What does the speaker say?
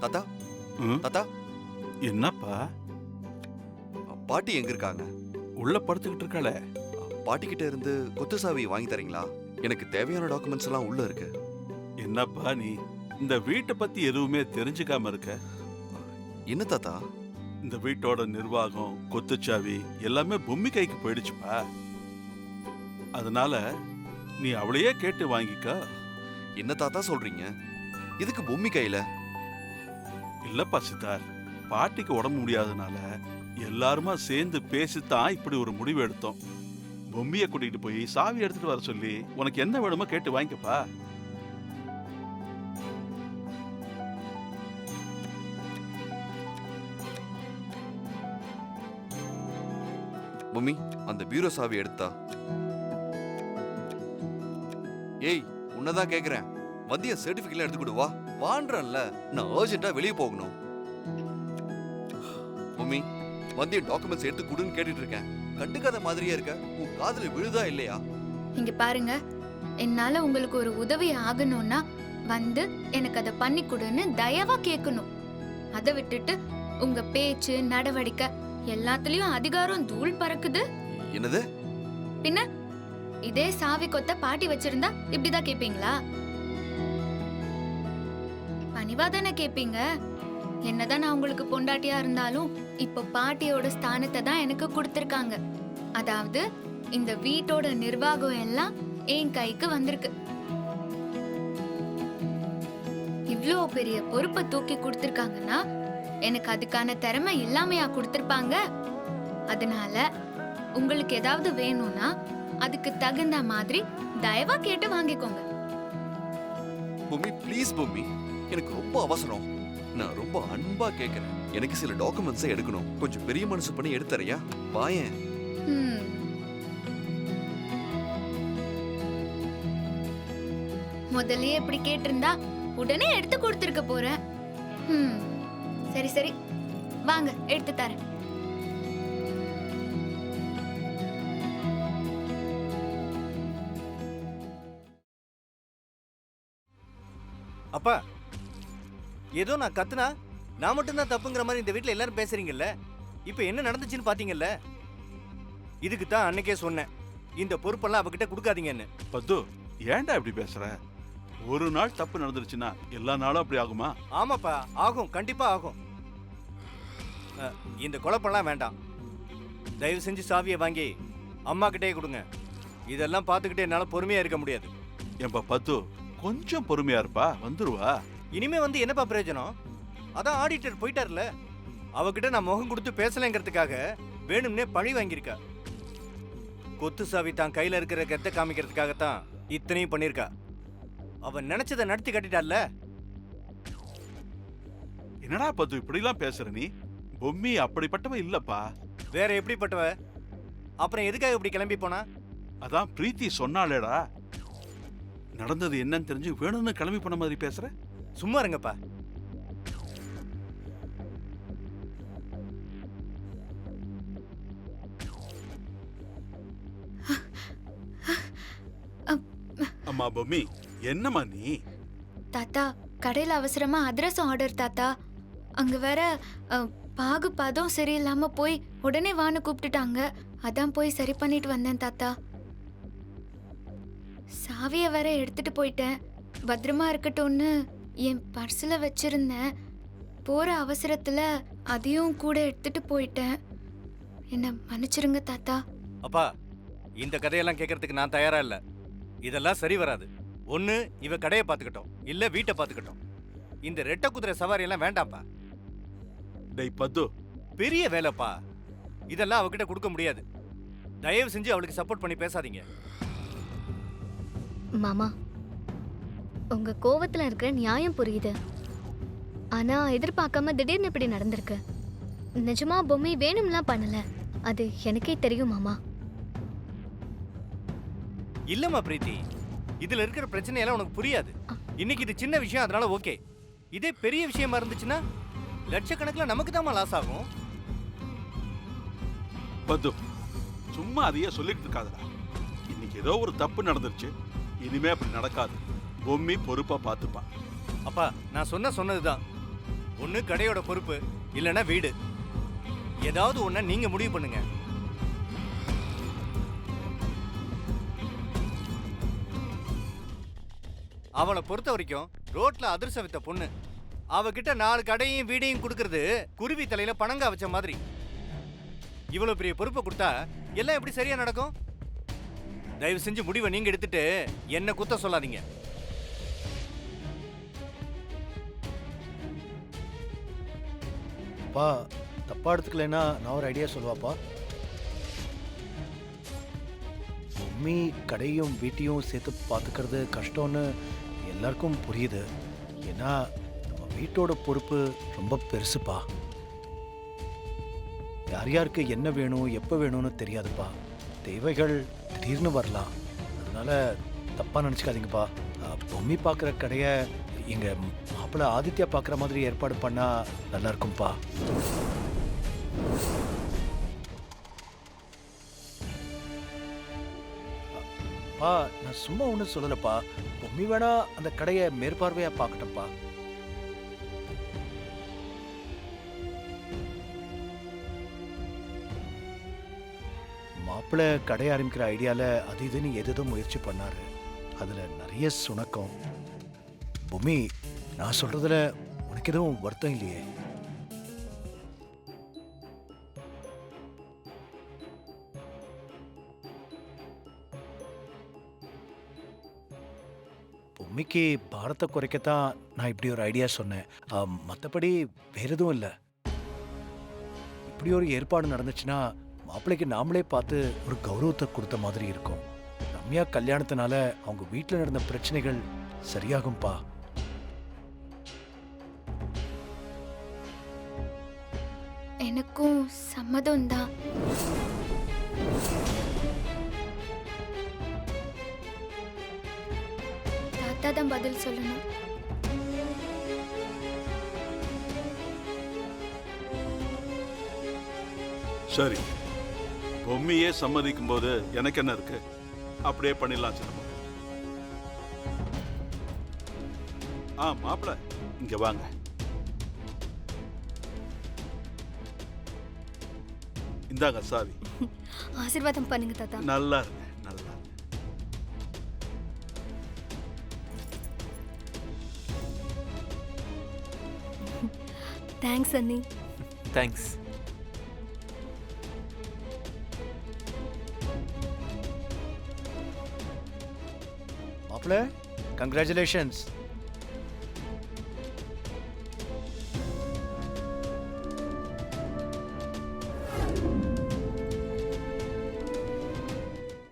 தாத்தா ம், தாத்தா, என்னப்பா பாட்டி எங்க இருக்காங்க? உள்ள படுத்துக்கிட்டு இருக்காளே? பாட்டி கிட்ட இருந்து கொத்து சாவி வாங்கி தரீங்களா? எனக்கு தேவையான டாக்குமெண்ட்ஸ் எல்லாம் உள்ள இருக்கு. என்னப்பா நீ இந்த வீட்டை பத்தி எதுவுமே தெரிஞ்சுக்காம இருக்க? என்ன தாத்தா? இந்த வீட்டோட நிர்வாகம், கொத்துச்சாவி எல்லாமே பொம்மி கைக்கு போயிடுச்சுப்பா. அதனால நீ அவளையே கேட்டு வாங்கிக்க. என்ன தாத்தா சொல்றீங்க? இதுக்கு பொம்மி கையில? இல்லப்பா சித்தார், பாட்டிக்கு உடம்பு முடியாதனால எல்லாருமா சேர்ந்து பேசித்தான் இப்படி ஒரு முடிவு எடுத்தோம். பொம்மியை கூட்டிட்டு போய் சாவி எடுத்துட்டு வர சொல்லி உனக்கு என்ன வேணுமோ கேட்டு வாங்கிக்கப்பா. பொம்மி, அந்த பீரோ சாவி எடுத்தா. ஏய், உன்னதான் கேக்குறேன். மதிய சர்டிபிகேட் எடுத்து கொடு. வா வான்றல்ல, நான் அர்ஜென்ட்டா வெளியே போகணும். பொம்மி, மதிய டாக்குமெண்ட்ஸ் எடுத்து கொடுன்னு கேட்டுட்டு இருக்கேன். கண்டுக்காத மாதிரியே இருக்க. உன் காதுல விழுதா இல்லையா? இங்க பாருங்க, என்னால உங்களுக்கு ஒரு உதவி ஆகணும்னா வந்து எனக்கு அதை பண்ணி கொடுன்னு தயவா கேட்கணும். அதை விட்டுட்டு உங்க பேச்சு நடவடிக்கை எல்லாத்துலயும் அதிகாரம் தூள் பறக்குது. என்னது? பின்ன இதே சாவி கொத்த பாட்டி வச்சிருந்தா இப்படிதான் கேப்பீங்களா? பணிவா தானே கேப்பீங்க. என்னதான் நான் உங்களுக்கு பொண்டாட்டியா இருந்தாலும் இப்ப பாட்டியோட ஸ்தானத்தை தான் எனக்கு கொடுத்திருக்காங்க. அதாவது இந்த வீட்டோட நிர்வாகம் எல்லாம் என் கைக்கு வந்திருக்கு. இவ்ளோ பெரிய பொறுப்பை தூக்கி கொடுத்திருக்காங்கன்னா எனக்கு அதுக்கான திறமை இல்லாமையா கொடுத்திருப்பாங்க. அதனால உங்களுக்கு ஏதாவது வேணும்னா அதுக்கு தகுந்த மாதிரி தயவா கேட்டு வாங்கிக்கோங்க. பொம்மி ப்ளீஸ் பொம்மி, எனக்கு ரொம்ப அவசரம். நான் ரொம்ப அன்பா கேக்குறேன். எனக்கு சில டாக்குமெண்ட்ஸை எடுக்கணும். கொஞ்சம் பெரிய மனசு பண்ணி எடுத்துறியா? வாயேன். முதல்லயே இப்படி கேட்டிருந்தா உடனே எடுத்து கொடுத்திருக்க போறேன். சரி சரி, வாங்க எடுத்து தரேன். அப்பா, ஏதோ நான் கத்துனா நான் மட்டும்தான் தப்புங்கிற மாதிரி இந்த வீட்டில் எல்லாரும் பேசுறீங்கல்ல. இப்போ என்ன நடந்துச்சுன்னு பாத்தீங்கல்ல. இதுக்கு தான் அன்னைக்கே சொன்னேன், இந்த பொறுப்பெல்லாம் அவகிட்ட கொடுக்காதீங்கன்னு. பத்து, ஏன்டா இப்படி பேசுற? ஒரு நாள் தப்பு நடந்துருச்சுன்னா எல்லா நாளும் அப்படி ஆகுமா? ஆமாப்பா, ஆகும், கண்டிப்பா ஆகும். இந்த குழப்பம்லாம் வேண்டாம். தயவு செஞ்சு சாவியை வாங்கி அம்மா கிட்டே கொடுங்க. இதெல்லாம் பார்த்துக்கிட்டே என்னால பொறுமையா இருக்க முடியாது. ஏன்பா பத்து, கொஞ்சம் பொறுமையா இருப்பா, வந்துருவா. இனிமே வந்து என்னப்பா பிரயோஜனம்? அதான் ஆடிட்டர் போயிட்டார்ல. அவகிட்ட நான் முகம் கொடுத்து பேசலைங்கிறதுக்காக வேணும்னே பழி வாங்கியிருக்கா. கொத்து சாவி தான் கையில இருக்கிற கெத்த காமிக்கிறதுக்காகத்தான் இத்தனையும் பண்ணிருக்கா. அவன் நினைச்சதை நடத்தி கட்டிட்டால. என்னடா பத்து இப்படி எல்லாம் பேசுற நீ? பொம்மி அப்படிப்பட்டவ இல்லப்பா. வேற எப்படிப்பட்டவ? அப்புறம் எதுக்காக இப்படி கிளம்பி போனா? அதான் பிரீத்தி சொன்னாலேடா. நடந்தது என்னன்னு தெரிஞ்சு வேணும்னு கிளம்பி போன மாதிரி பேசுற. சும்மா இருங்கப்பா. அம்மா பொம்மி, என்னம்மா நீ? தாத்தா, கடையில அவசரமா அதிரசம் ஆர்டர் தாத்தா. அங்க வேற பாகு பதம் சரியில்லாம போய் உடனே வான்னு கூப்பிட்டுட்டாங்க. அதான் போய் சரி பண்ணிட்டு வந்தேன் தாத்தா. சாவிய வேற எடுத்துட்டு போயிட்டேன். பத்திரமா இருக்கட்டும்னு என் பர்ஸ்ல வச்சிருந்தேன். போற அவசரத்துல அதையும் கூட எடுத்துட்டு போயிட்டேன். என்ன மன்னிச்சிருங்க தாத்தா. அப்பா, இந்த கதையெல்லாம் கேட்கறதுக்கு நான் தயாரா இல்ல. இதெல்லாம் சரி வராது. ஒண்ணு இவ கடையை பார்த்துக்கிட்டோம், இல்ல வீட்டை பார்த்துக்கிட்டோம். இந்த ரெட்டை குதிரை சவாரி எல்லாம் வேண்டாம்ப்பா. டேய் பத்து, பெரிய வேலைப்பா. இதெல்லாம் அவகிட்ட கொடுக்க முடியாது. தயவு செஞ்சு அவளுக்கு சப்போர்ட் பண்ணி பேசாதீங்க. மாமா, உங்க கோவத்துல இருக்கிற நியாயம் புரியுது. ஆனா எதிர்பார்க்காம திடீர்னு இப்படி நடந்திருக்கு. நிஜமா பொம்மை வேணும்லாம் பண்ணல, அது எனக்கே தெரியும் மாமா. இல்லம்மா பிரீத்தி, இதுல இருக்கிற பிரச்சனையெல்லாம் உனக்கு புரியாது. இன்னைக்கு இது சின்ன விஷயம், அதனால ஓகே. இதே பெரிய விஷயமா இருந்துச்சுன்னா லட்சக்கணக்கில் நமக்கு தான் லாஸ் ஆகும். பத்து, சும்மா அதையே சொல்லிட்டு இருக்காதடா. இன்னைக்கு ஏதோ ஒரு தப்பு நடந்துருச்சு, இனிமே அப்படி நடக்காது. பொம்மி பொறுப்பா பார்த்துப்பா. அப்பா, நான் சொன்னதுதான். ஒண்ணு கடையோட பொறுப்பு இல்லைன்னா வீடு. ஏதாவது ஒண்ண நீங்க முடிவு பண்ணுங்க. அவளை பொறுத்த வரைக்கும் ரோட்ல அதிர்ஷ்டம் வித்த பொண்ணு. அவகிட்ட 4 கடையும் வீடையும் கொடுக்கறது குருவி தலையில பணங்கா வச்ச மாதிரி. இவ்வளவு பெரிய பொறுப்பை கொடுத்தா எல்லாம் எப்படி சரியா நடக்கும்? தயவு செஞ்சு முடிவை நீங்க எடுத்துட்டு என்ன குத்த சொல்லாதீங்க. அப்பா தப்பா எடுத்துக்கலைன்னா நான் ஒரு ஐடியா சொல்லுவாப்பா. மம்மி கடையும் வீட்டையும் சேர்த்து பார்த்துக்கிறது கஷ்டம்னு எல்லாருக்கும் புரியுது. ஏன்னா நம்ம வீட்டோட பொறுப்பு ரொம்ப பெருசுப்பா. யார் யாருக்கு என்ன வேணும் எப்போ வேணும்னு தெரியாதுப்பா. தேவைகள் திடீர்னு வரலாம். அதனால தப்பா நினச்சிக்காதீங்கப்பா. பொம்மி பார்க்குற கடையை எங்க மாப்பிள்ளை ஆதித்யா பார்க்குற மாதிரி ஏற்பாடு பண்ணா நல்லா இருக்கும்பா. பா நான் சும்மா ஒன்றும் சொல்லலப்பா. பொம்மி வேணா அந்த கடையை மேற்பார்வையா பார்க்கட்டப்பா. மாப்பிள்ளை கடை ஆரம்பிக்கிற ஐடியால அது இதுன்னு எதுவும் முயற்சி பண்ணாரு. அதுல நிறைய சுணக்கம். பொம்மி நான் சொல்றதுல உனக்கு எதுவும் வருத்தம் இல்லையே? பொம்மிக்கு பாரத்தை குறைக்கத்தான் நான் இப்படி ஒரு ஐடியா சொன்னேன். மற்றபடி வேற எதுவும் இல்லை. இப்படி ஒரு ஏற்பாடு நடந்துச்சுன்னா மாப்பிள்ளைக்கு நாமளே பார்த்து ஒரு கௌரவத்தை கொடுத்த மாதிரி இருக்கும். ரம்யா கல்யாணத்தினால அவங்க வீட்டில் நடந்த பிரச்சனைகள் சரியாகும்பா. எனக்கும் சம்மதம் தான். தாத்தா தான் பதில் சொல்லணும். சரி, பொம்மியே சம்மதிக்கும் போது எனக்கு என்ன இருக்கு? அப்படியே பண்ணிடலாம் சின்னம்மா. மாப்பிள்ள இங்க வாங்க. இந்தாங்க சாவி. ஆசீர்வாதம் பண்ணுங்க தாத்தா. நல்லா இருங்க, நல்லா இருங்க. தேங்க்ஸ் அண்ணி. தேங்க்ஸ். மாப்பிள்ளை கங்க்ராச்சுலேஷன்ஸ்.